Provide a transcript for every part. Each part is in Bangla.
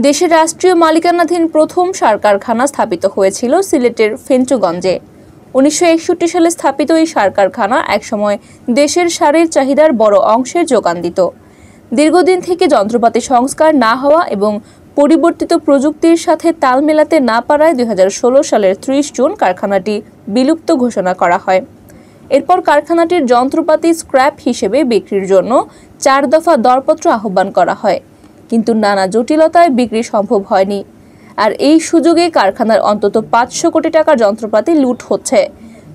দেশের রাষ্ট্রীয় মালিকানাধীন প্রথম সার কারখানা স্থাপিত হয়েছিল সিলেটের ফেঞ্চুগঞ্জে। 1961 সালে স্থাপিত এই সার কারখানা একসময় দেশের সারের চাহিদার বড় অংশের যোগান দিত। দীর্ঘদিন থেকে যন্ত্রপাতি সংস্কার না হওয়া এবং পরিবর্তিত প্রযুক্তির সাথে তাল মেলাতে না পারায় 2016 সালের 30 জুন কারখানাটি বিলুপ্ত ঘোষণা করা হয়। এরপর কারখানাটির যন্ত্রপাতি স্ক্র্যাপ হিসেবে বিক্রির জন্য 4 দফা দরপত্র আহ্বান করা হয়, কিন্তু নানা জটিলতায় বিক্রি সম্ভব হয়নি। আর এই সুযোগে কারখানার অন্তত 500 কোটি টাকার যন্ত্রপাতি লুট হচ্ছে।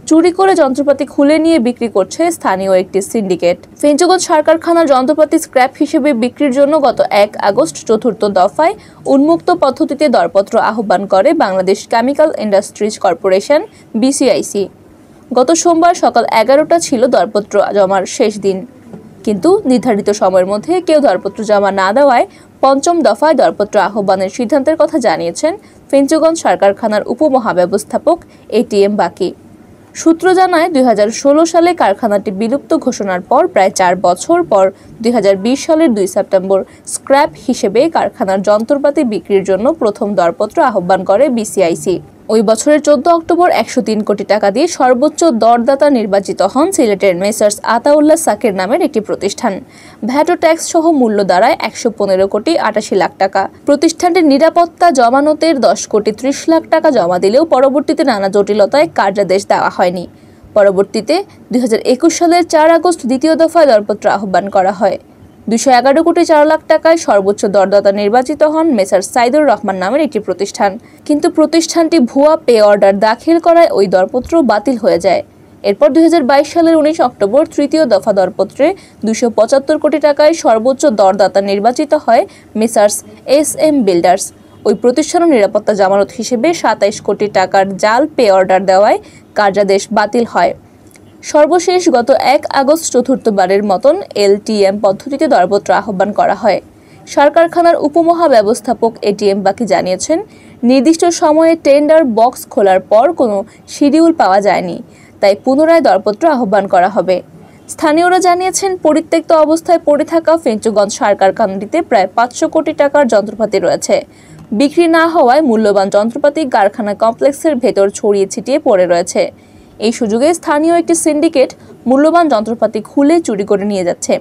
চুরি করে যন্ত্রপাতি খুলে নিয়ে বিক্রি করছে স্থানীয় একটি সিন্ডিকেট। ফেঞ্চুগঞ্জ সার কারখানার যন্ত্রপাতি স্ক্র্যাপ হিসেবে বিক্রির জন্য গত 1 আগস্ট 4র্থ দফায় উন্মুক্ত পদ্ধতিতে দরপত্র আহ্বান করে Bangladesh chemical industries corporation BCIC। গত সোমবার সকাল 11টা ছিল দরপত্র জমার শেষ দিন, কিন্তু নির্ধারিত সময়ের মধ্যে কেউ দরপত্র জমা না দেওয়ায় 5ম দফায় দরপত্র আহ্বানের সিদ্ধান্তের কথা জানিয়েছেন ফেঞ্চুগঞ্জ সার কারখানার উপমহাব্যবস্থাপক ATM বাকি। সূত্র জানায় 2016 সালে কারখানাটি বিলুপ্ত ঘোষণার পর প্রায় 4 বছর পর 2020 সালের 2 সেপ্টেম্বর স্ক্র্যাপ হিসেবে কারখানার যন্ত্রপাতি বিক্রির জন্য প্রথম দরপত্র আহ্বান করে BCIC। ওই বছরের 14 অক্টোবর 103 কোটি টাকা দিয়ে সর্বোচ্চ দরদাতা নির্বাচিত হন সিলেটের মেসার্স আতাউল্লাহ সাকির নামের একটি প্রতিষ্ঠান। ভ্যাট ও ট্যাক্স সহ মূল্য দাঁড়ায় 115 কোটি 88 লাখ টাকা। প্রতিষ্ঠানটির নিরাপত্তা জমানতের 10 কোটি 30 লাখ টাকা জমা দিলেও পরবর্তীতে নানা জটিলতায় কার্যাদেশ দেওয়া হয়নি। পরবর্তীতে 2021 সালের 4 আগস্ট দ্বিতীয় দফায় দরপত্র আহ্বান করা হয়। 211 কোটি 4 লাখ টাকায় সর্বোচ্চ দরদাতা নির্বাচিত হন মেসার সাইদুর রহমান নামের একটি প্রতিষ্ঠান, কিন্তু প্রতিষ্ঠানটি ভুয়া পে অর্ডার দাখিল করায় ওই দরপত্র বাতিল হয়ে যায়। এরপর 2022 সালের 19 অক্টোবর তৃতীয় দফা দরপত্রে 275 কোটি টাকায় সর্বোচ্চ দরদাতা নির্বাচিত হয় মেসার্স SM বিল্ডার্স। ওই প্রতিষ্ঠানের নিরাপত্তা জামানত হিসেবে 27 কোটি টাকার জাল পে অর্ডার দেওয়ায় কার্যাদেশ বাতিল হয়। সর্বশেষ গত 1 আগস্ট 4র্থবারের মতন LTM পদ্ধতিতে দরপত্র আহ্বান করা হয়। সার কারখানার উপমহাব্যবস্থাপক ATM বাকি জানিয়েছেন, নির্দিষ্ট সময়ে টেন্ডার বক্স খোলার পর কোনো শিডিউল পাওয়া যায়নি, তাই পুনরায় দরপত্র আহ্বান করা হবে। স্থানীয়রা জানিয়েছেন, পরিত্যক্ত অবস্থায় পড়ে থাকা ফেঞ্চুগঞ্জ সার কারখানাটিতে প্রায় 500 কোটি টাকার যন্ত্রপাতি রয়েছে। বিক্রি না হওয়ায় মূল্যবান যন্ত্রপাতি কারখানা কমপ্লেক্সের ভেতর ছড়িয়ে ছিটিয়ে পড়ে রয়েছে। এই সুযোগে স্থানীয় একটি সিন্ডিকেট মূল্যবান যন্ত্রপাতি খুলে চুরি করে নিয়ে যাচ্ছে।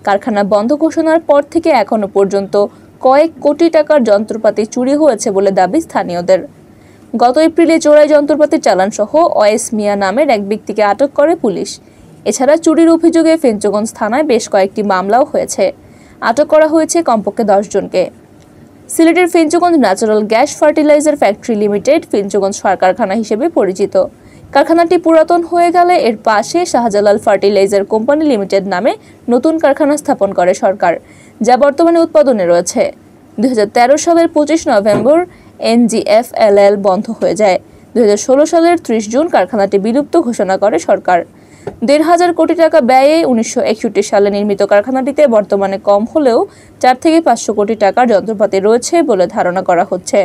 কারখানা বন্ধ ঘোষণার পর থেকে এখনো পর্যন্ত কয়েক কোটি টাকার যন্ত্রপাতি চুরি হয়েছে বলে দাবি স্থানীয়দের। গত এপ্রিলে চোরাই যন্ত্রপাতির চালান সহ ওয়েস মিয়া নামের এক ব্যক্তিকে আটক করে পুলিশ। এছাড়া চুরির অভিযোগে ফেঞ্চুগঞ্জ থানায় বেশ কয়েকটি মামলাও হয়েছে। আটক করা হয়েছে কমপক্ষে 10 জনকে। সিলেটের Fenchuganj natural gas fertilizer factory limited Fenchuganj সার কারখানা হিসেবে পরিচিত। কারখানাটি পুরাতন হয়ে গেলে এর পাশে শাহজালাল ফার্টিলাইজার কোম্পানি লিমিটেড নামে নতুন কারখানা স্থাপন করে সরকার, যা বর্তমানে উৎপাদনে রয়েছে। 2013 সালের 25 নভেম্বর NGFLL বন্ধ হয়ে যায়। 2016 সালের 30 জুন কারখানাটি বিলুপ্ত ঘোষণা করে সরকার। 1,500 কোটি টাকা ব্যয়ে 1961 সালে নির্মিত কারখানাটিতে বর্তমানে কম হলেও 4 থেকে 500 কোটি টাকার যন্ত্রপাতি রয়েছে বলে ধারণা করা হচ্ছে।